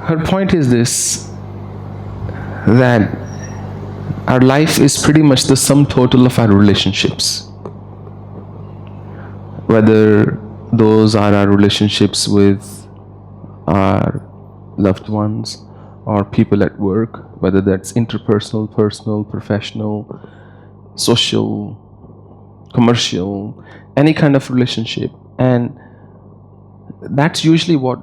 Her point is this, that our life is pretty much the sum total of our relationships. Whether those are our relationships with our loved ones or people at work, whether that's interpersonal, personal, professional, social, commercial, any kind of relationship. And that's usually what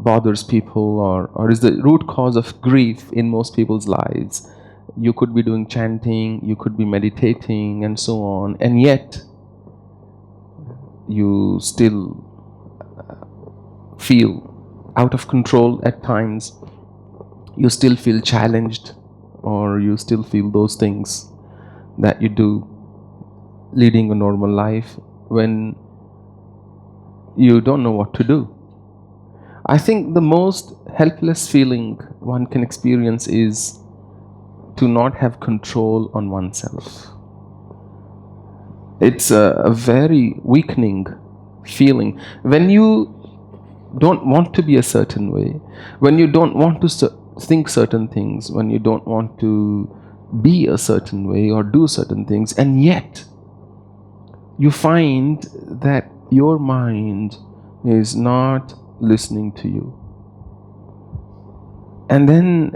bothers people or is the root cause of grief in most people's lives. You could be doing chanting, you could be meditating and so on, and yet you still feel out of control at times. You still feel challenged, or you still feel those things that you do leading a normal life when you don't know what to do. I think the most helpless feeling one can experience is to not have control on oneself. It's a very weakening feeling. When you don't want to be a certain way, when you don't want to think certain things, when you don't want to be a certain way or do certain things, and yet you find that your mind is not listening to you. And then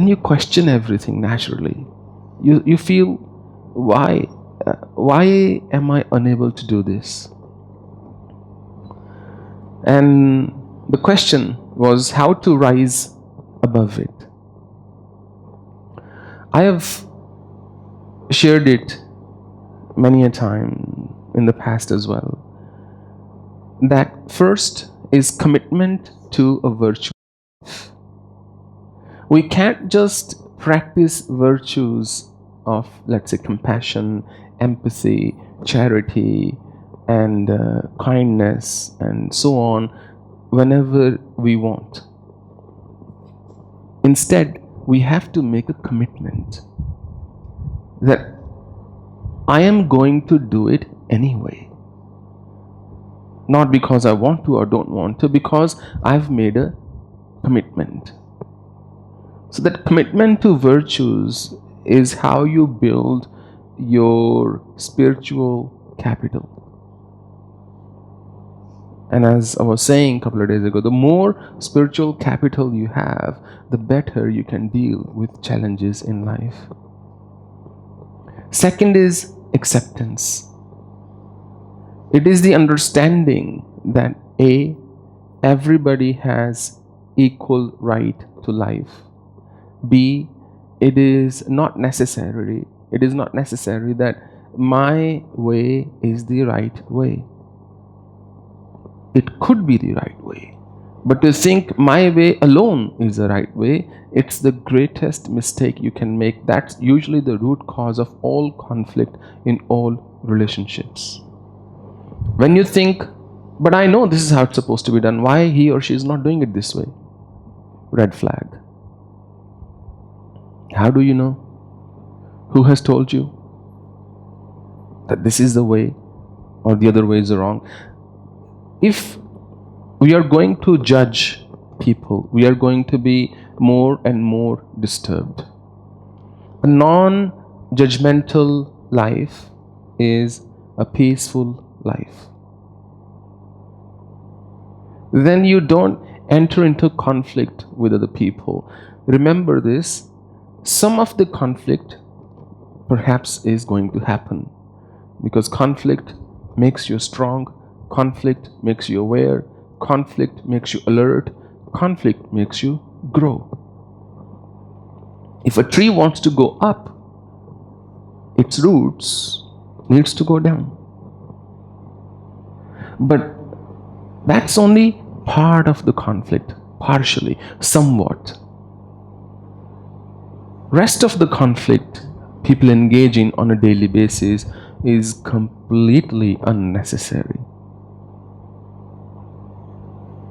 you question everything naturally. You feel, why am I unable to do this? And the question was how to rise above it. I have shared it many a time in the past as well, that first is commitment to a virtue. We can't just practice virtues of, let's say, compassion, empathy, charity, and kindness, and so on, whenever we want. Instead, we have to make a commitment that I am going to do it anyway. Not because I want to or don't want to, because I've made a commitment. So that commitment to virtues is how you build your spiritual capital. And as I was saying a couple of days ago, the more spiritual capital you have, the better you can deal with challenges in life. Second is acceptance. It is the understanding that A, everybody has equal right to life. B, it is not necessary that my way is the right way. It could be the right way, but to think my way alone is the right way, it's the greatest mistake you can make. That's usually the root cause of all conflict in all relationships. When you think, but I know this is how it's supposed to be done, why he or she is not doing it this way? Red flag. How do you know? Who has told you that this is the way or the other way is wrong? If we are going to judge people, we are going to be more and more disturbed. A non-judgmental life is a peaceful life. Then you don't enter into conflict with other people. Remember this, some of the conflict perhaps is going to happen because conflict makes you strong, conflict makes you aware, conflict makes you alert, conflict makes you grow. If a tree wants to go up, its roots needs to go down. But that's only part of the conflict, partially, somewhat. Rest of the conflict people engage in on a daily basis is completely unnecessary.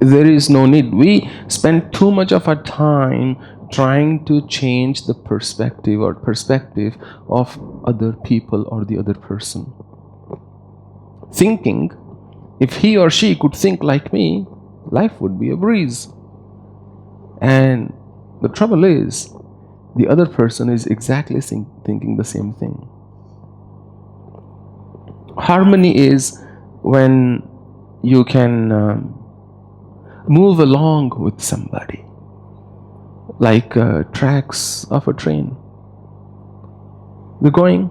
There is no need. We spend too much of our time trying to change the perspective of other people or the other person. Thinking, if he or she could think like me, life would be a breeze. And the trouble is, the other person is exactly thinking the same thing. Harmony is when you can move along with somebody, like tracks of a train. They're going,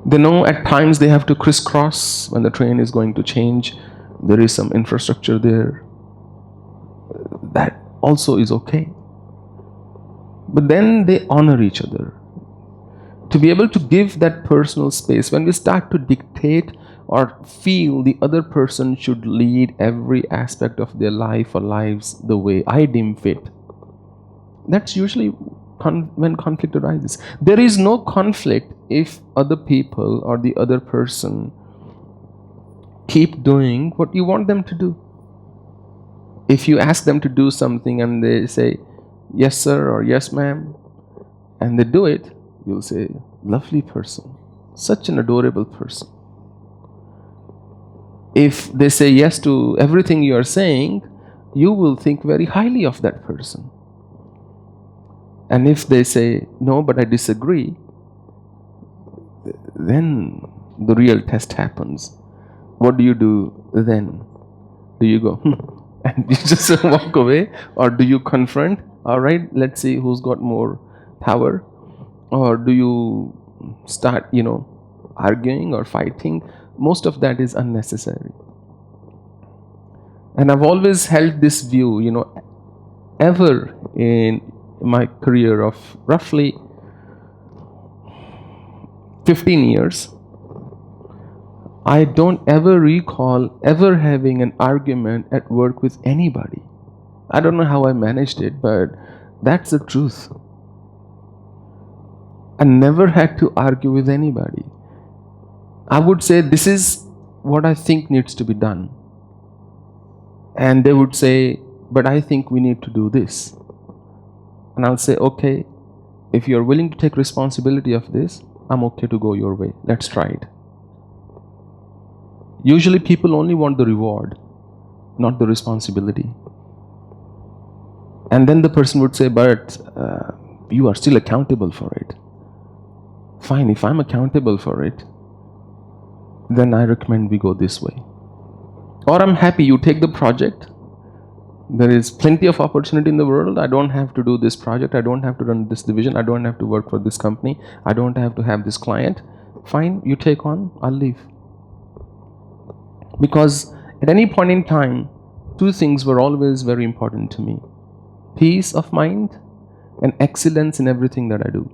they know at times they have to crisscross when the train is going to change. There is some infrastructure there. That also is okay. But then they honor each other. To be able to give that personal space, when we start to dictate or feel the other person should lead every aspect of their life or lives the way I deem fit, that's usually when conflict arises. There is no conflict if other people or the other person keep doing what you want them to do. If you ask them to do something and they say, yes sir or yes ma'am, and they do it, you'll say, lovely person, such an adorable person. If they say yes to everything you are saying, you will think very highly of that person. And if they say, no, but I disagree, then the real test happens. What do you do then? Do you go, and you just walk away? Or do you confront? All right, let's see who's got more power. Or do you start, arguing or fighting? Most of that is unnecessary. And I've always held this view, ever in my career of roughly 15 years, I don't ever recall ever having an argument at work with anybody. I don't know how I managed it, but that's the truth. I never had to argue with anybody. I would say, this is what I think needs to be done. And they would say, but I think we need to do this. And I'll say, okay, if you're willing to take responsibility of this, I'm okay to go your way. Let's try it. Usually people only want the reward, not the responsibility. And then the person would say, but you are still accountable for it. Fine, if I'm accountable for it, then I recommend we go this way. Or I'm happy you take the project. There is plenty of opportunity in the world. I don't have to do this project. I don't have to run this division. I don't have to work for this company. I don't have to have this client. Fine, you take on, I'll leave. Because at any point in time, two things were always very important to me: peace of mind and excellence in everything that I do.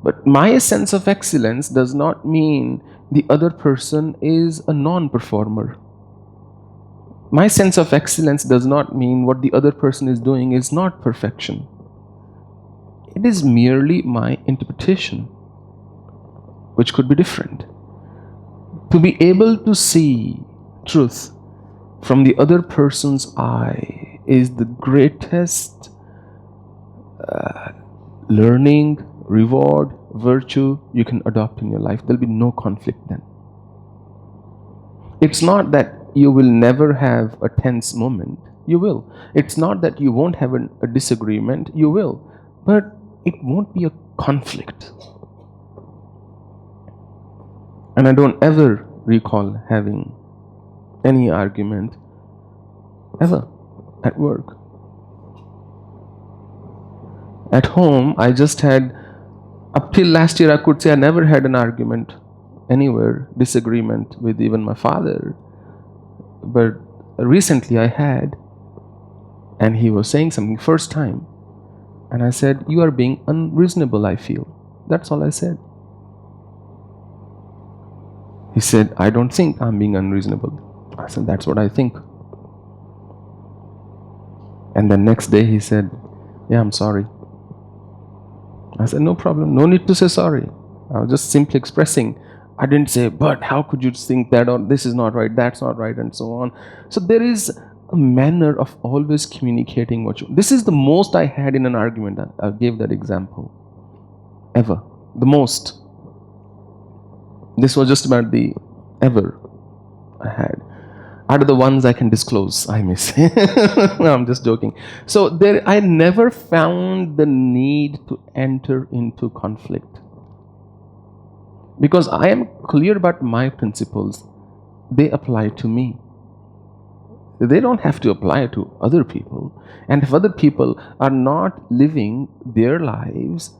But my sense of excellence does not mean the other person is a non-performer. My sense of excellence does not mean what the other person is doing is not perfection. It is merely my interpretation, which could be different. To be able to see truth from the other person's eye is the greatest learning, reward, virtue you can adopt in your life. There'll be no conflict then. It's not that you will never have a tense moment. You will. It's not that you won't have a disagreement. You will. But it won't be a conflict. And I don't ever recall having any argument ever at work. At home, I just had, up till last year, I could say I never had an argument anywhere, disagreement with even my father. But recently I had, and he was saying something first time, and I said, you are being unreasonable, I feel. That's all I said. He said, I don't think I'm being unreasonable. I said, that's what I think. And the next day he said, yeah, I'm sorry. I said, no problem, no need to say sorry. I was just simply expressing. I didn't say, but how could you think that, or this is not right, that's not right, and so on. So there is a manner of always communicating what you... This is the most I had in an argument. I gave that example. Ever. The most. This was just about the ever I had. are the ones I can disclose, I may say. No, I'm just joking. So I never found the need to enter into conflict because I am clear about my principles. They apply to me. They don't have to apply to other people. And if other people are not living their lives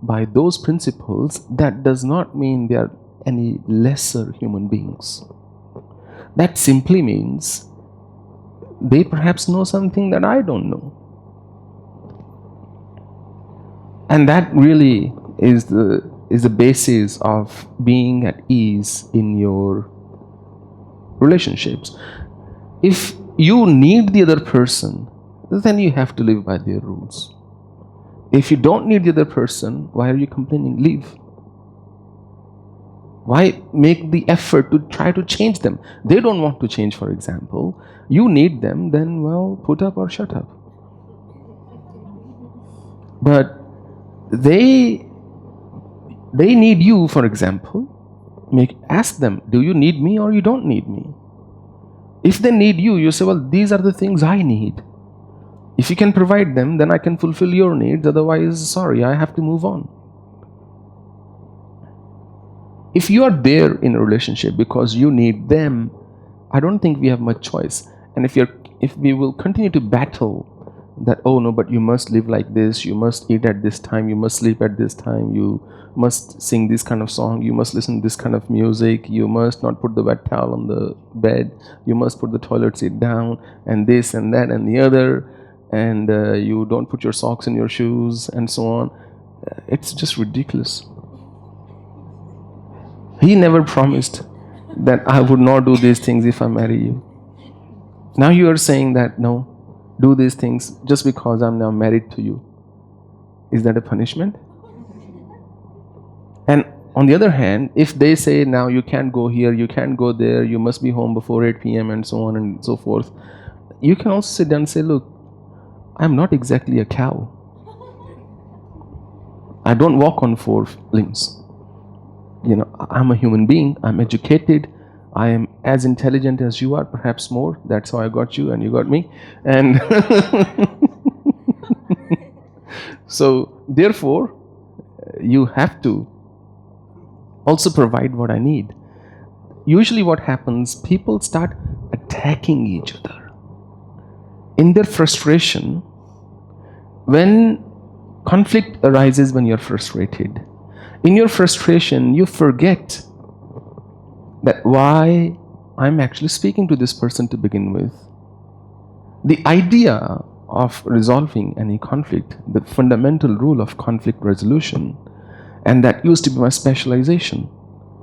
by those principles, that does not mean they are any lesser human beings. That simply means they perhaps know something that I don't know. And that really is the basis of being at ease in your relationships. If you need the other person, then you have to live by their rules. If you don't need the other person, why are you complaining? Leave. Why make the effort to try to change them? They don't want to change, for example. You need them, then, well, put up or shut up. But they need you, for example. Ask them, do you need me or you don't need me? If they need you, you say, well, these are the things I need. If you can provide them, then I can fulfill your needs. Otherwise, sorry, I have to move on. If you are there in a relationship because you need them, I don't think we have much choice. And if we will continue to battle that, oh no, but you must live like this, you must eat at this time, you must sleep at this time, you must sing this kind of song, you must listen to this kind of music, you must not put the wet towel on the bed, you must put the toilet seat down, and this and that and the other, and you don't put your socks in your shoes, and so on. It's just ridiculous. He never promised that I would not do these things if I marry you. Now you are saying that, no, do these things just because I'm now married to you. Is that a punishment? And on the other hand, if they say now you can't go here, you can't go there, you must be home before 8 p.m. and so on and so forth, you can also sit down and say, look, I'm not exactly a cow. I don't walk on 4 limbs. I'm a human being, I'm educated, I am as intelligent as you are, perhaps more. That's how I got you and you got me. And so therefore, you have to also provide what I need. Usually what happens, people start attacking each other. In their frustration, when conflict arises when you're frustrated, in your frustration, you forget that why I'm actually speaking to this person to begin with. The idea of resolving any conflict, the fundamental rule of conflict resolution, and that used to be my specialization.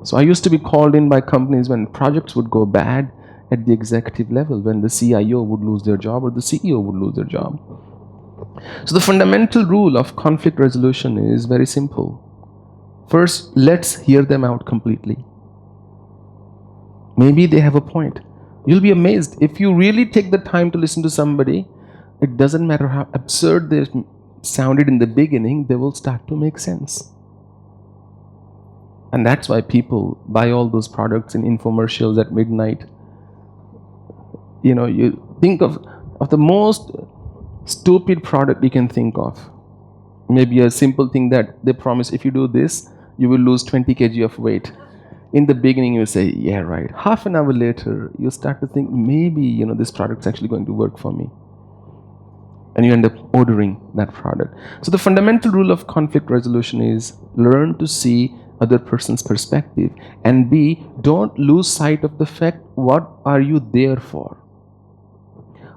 So I used to be called in by companies when projects would go bad at the executive level, when the CIO would lose their job or the CEO would lose their job. So the fundamental rule of conflict resolution is very simple. First, let's hear them out completely. Maybe they have a point. You'll be amazed. If you really take the time to listen to somebody, it doesn't matter how absurd they sounded in the beginning, they will start to make sense. And that's why people buy all those products in infomercials at midnight. You think of the most stupid product you can think of. Maybe a simple thing that they promise, if you do this, you will lose 20 kg of weight. In the beginning, you say, yeah, right. Half an hour later, you start to think, maybe, this product's actually going to work for me. And you end up ordering that product. So the fundamental rule of conflict resolution is learn to see other person's perspective. And B, don't lose sight of the fact, what are you there for?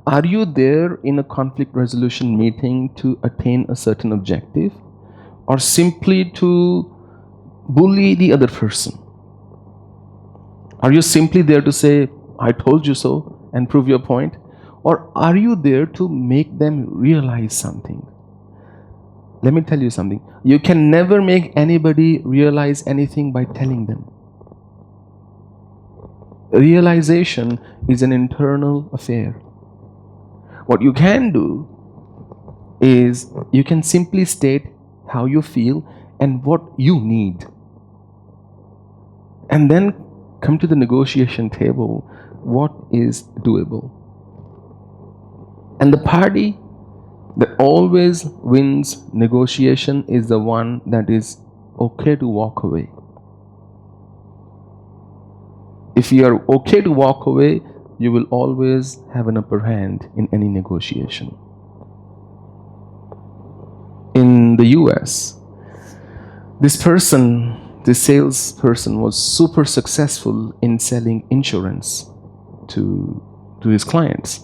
Are you there in a conflict resolution meeting to attain a certain objective, or simply to bully the other person? Are you simply there to say, I told you so, and prove your point? Or are you there to make them realize something? Let me tell you something. You can never make anybody realize anything by telling them. Realization is an internal affair. What you can do is you can simply state how you feel and what you need. And then come to the negotiation table what is doable. And the party that always wins negotiation is the one that is okay to walk away. If you are okay to walk away, you will always have an upper hand in any negotiation. In the US, this salesperson was super successful in selling insurance to his clients.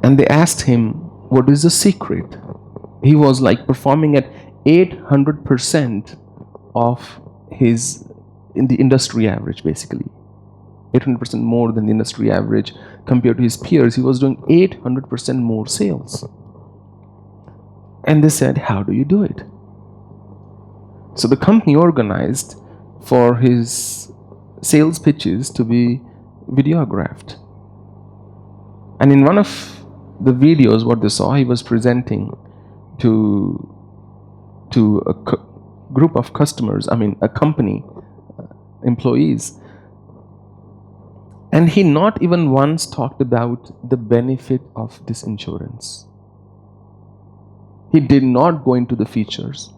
And they asked him, what is the secret? He was like performing at 800% of in the industry average, basically. 800% more than the industry average compared to his peers. He was doing 800% more sales. And they said, how do you do it? So the company organized for his sales pitches to be videographed. And in one of the videos, what they saw, he was presenting to a group of customers, a company, employees. And he not even once talked about the benefit of this insurance. He did not go into the features.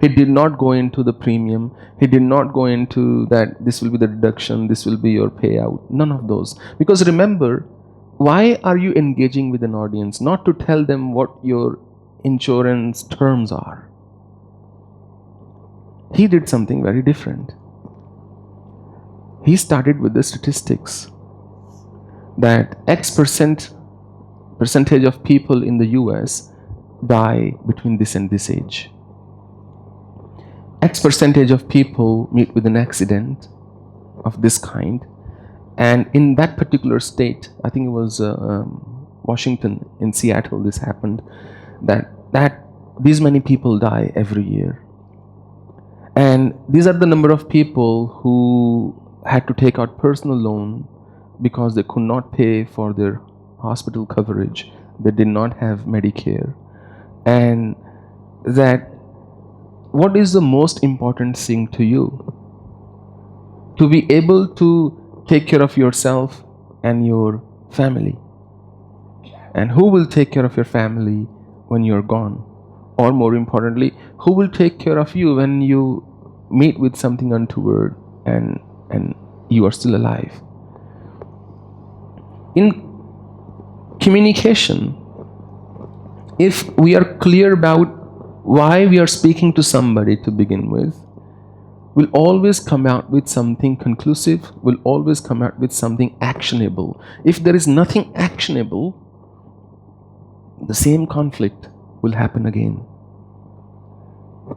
He did not go into the premium. He did not go into that this will be the deduction, this will be your payout. None of those. Because remember, why are you engaging with an audience? Not to tell them what your insurance terms are. He did something very different. He started with the statistics that X percentage of people in the US die between this and this age. X percentage of people meet with an accident of this kind, and in that particular state, I think it was Washington, in Seattle, this happened, that these many people die every year. And these are the number of people who had to take out personal loan because they could not pay for their hospital coverage. They did not have Medicare. And that, what is the most important thing to you? To be able to take care of yourself and your family. And who will take care of your family when you're gone? Or more importantly, who will take care of you when you meet with something untoward and you are still alive? In communication, if we are clear about why we are speaking to somebody to begin with, we'll always come out with something conclusive, we'll always come out with something actionable. If there is nothing actionable, the same conflict will happen again.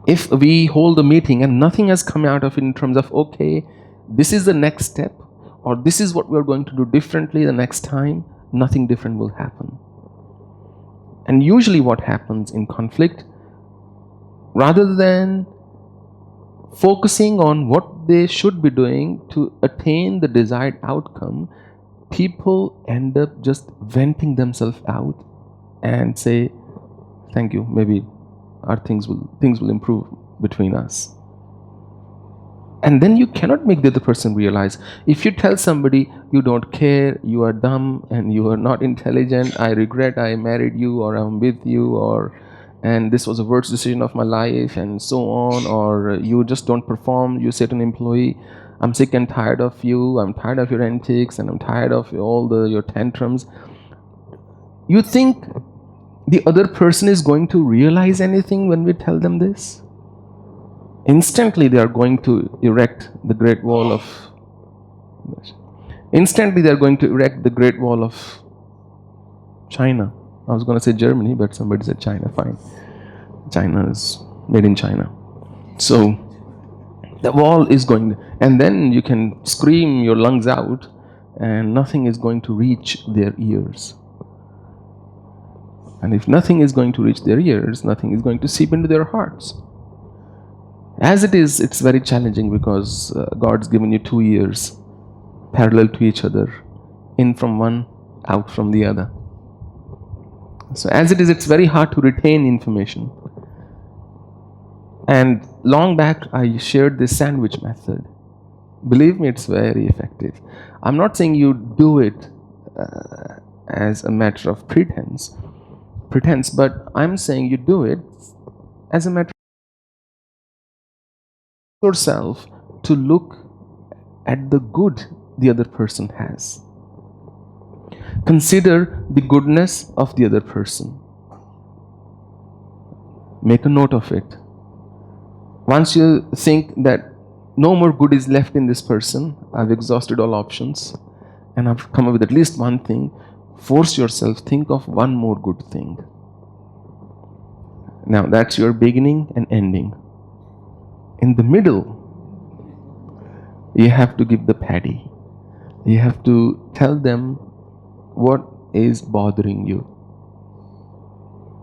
If we hold a meeting and nothing has come out of it in terms of, okay, this is the next step, or this is what we're going to do differently the next time, nothing different will happen. And usually what happens in conflict, rather than focusing on what they should be doing to attain the desired outcome, people end up just venting themselves out and say, thank you, maybe our things will improve between us. And then you cannot make the other person realize. If you tell somebody you don't care, you are dumb and you are not intelligent, I regret I married you, or I'm with you, and this was the worst decision of my life, and so on, or you just don't perform, you say to an employee, I'm sick and tired of you, I'm tired of your antics, and I'm tired of all your tantrums. You think the other person is going to realize anything when we tell them this? Instantly they are going to erect the Great Wall of China. I was going to say Germany, but somebody said China. Fine. China is made in China. So the wall is going, and then you can scream your lungs out and nothing is going to reach their ears. And if nothing is going to reach their ears, nothing is going to seep into their hearts. As it is, it's very challenging because God's given you 2 ears parallel to each other, in from one, out from the other. So as it is, it's very hard to retain information. And long back, I shared this sandwich method. Believe me, it's very effective. I'm not saying you do it as a matter of pretense, but I'm saying you do it as a matter of yourself to look at the good the other person has. Consider the goodness of the other person. Make a note of it. Once you think that no more good is left in this person, I've exhausted all options and I've come up with at least one thing, force yourself, think of one more good thing. Now that's your beginning and ending. In the middle, you have to give the paddy. You have to tell them what is bothering you.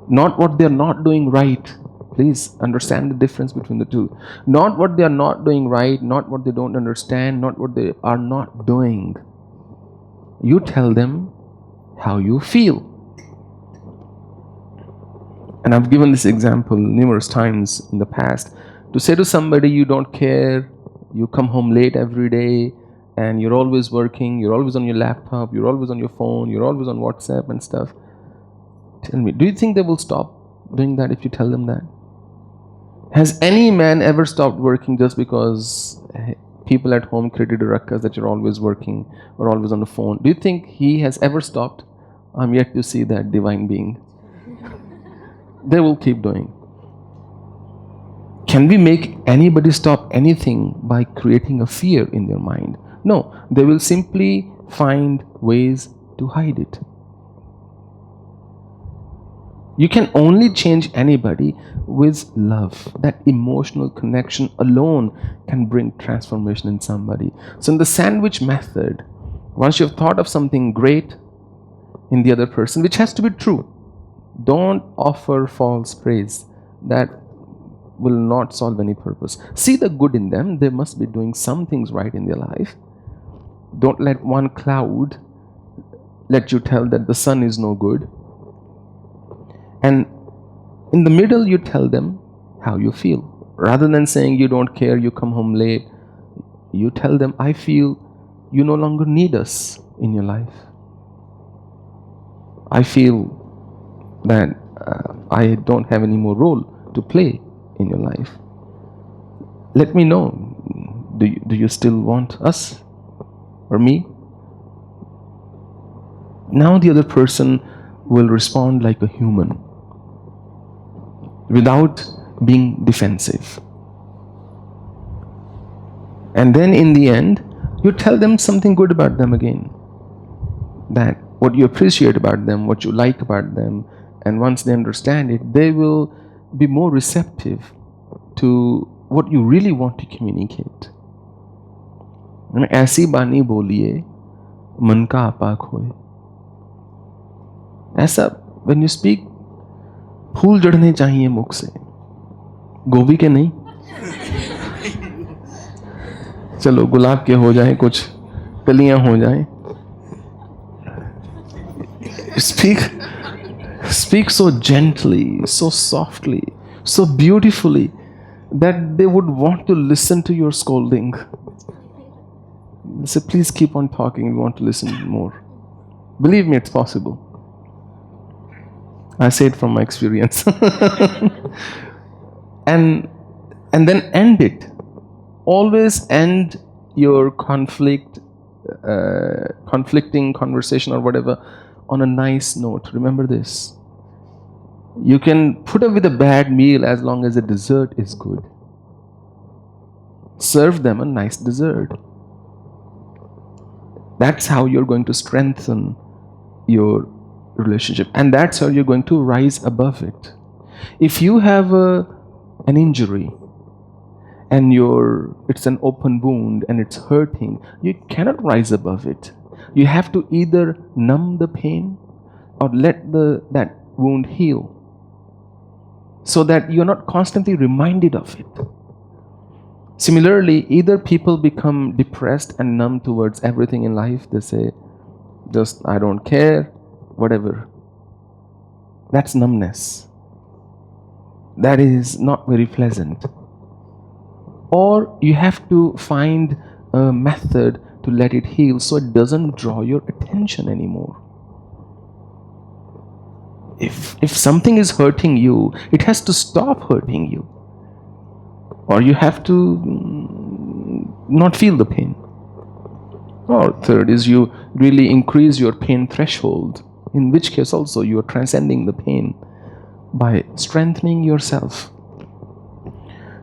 Not what they're not doing right. Please understand the difference between the two. Not what they are not doing right, not what they don't understand, not what they are not doing. You tell them how you feel. And I've given this example numerous times in the past. To say to somebody you don't care, you come home late every day, and you're always working, you're always on your laptop, you're always on your phone, you're always on WhatsApp and stuff. Tell me, do you think they will stop doing that if you tell them that? Has any man ever stopped working just because people at home created a ruckus that you're always working or always on the phone? Do you think he has ever stopped? I'm yet to see that divine being. They will keep doing. Can we make anybody stop anything by creating a fear in their mind? No, they will simply find ways to hide it. You can only change anybody with love. That emotional connection alone can bring transformation in somebody. So in the sandwich method, once you've thought of something great in the other person, which has to be true, don't offer false praise. That will not solve any purpose. See the good in them. They must be doing some things right in their life. Don't let one cloud let you tell that the sun is no good. And in the middle, you tell them how you feel. Rather than saying you don't care, you come home late, you tell them, I feel you no longer need us in your life. I feel that I don't have any more role to play in your life. Let me know. Do you still want us or me? Now the other person will respond like a human without being defensive. And then in the end, you tell them something good about them again. That what you appreciate about them, what you like about them, and once they understand it, they will be more receptive to what you really want to communicate. ऐसी बानी बोलिए मन का आपा खोए. ऐसा when you speak, फूल जड़ने चाहिए मुख से, गोभी के नहीं. चलो गुलाब के हो जाए, कुछ कलियां हो जाए. Speak so gently, so softly, so beautifully that they would want to listen to your scolding. Say, please keep on talking, we want to listen more. Believe me, it's possible. I say it from my experience. and then end it. Always end your conflicting conversation or whatever on a nice note. Remember this. You can put up with a bad meal as long as the dessert is good. Serve them a nice dessert. That's how you're going to strengthen your relationship, and that's how you're going to rise above it. If you have an injury and it's an open wound and it's hurting, you cannot rise above it. You have to either numb the pain or let that wound heal, so that you're not constantly reminded of it. Similarly, either people become depressed and numb towards everything in life. They say, just I don't care, whatever. That's numbness. That is not very pleasant. Or you have to find a method to let it heal so it doesn't draw your attention anymore. If something is hurting you, it has to stop hurting you, or you have to not feel the pain. Or third is you really increase your pain threshold, in which case also you are transcending the pain by strengthening yourself.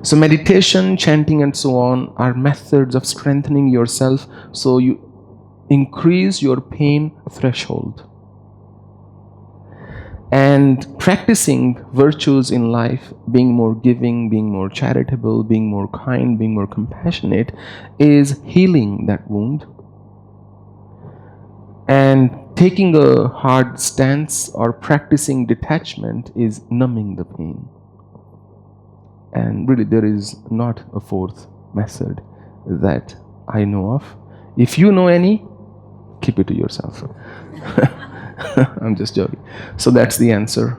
So meditation, chanting and so on are methods of strengthening yourself so you increase your pain threshold. And practicing virtues in life, being more giving, being more charitable, being more kind, being more compassionate, is healing that wound. And taking a hard stance or practicing detachment is numbing the pain. And really, there is not a fourth method that I know of. If you know any, keep it to yourself. I'm just joking. So that's the answer.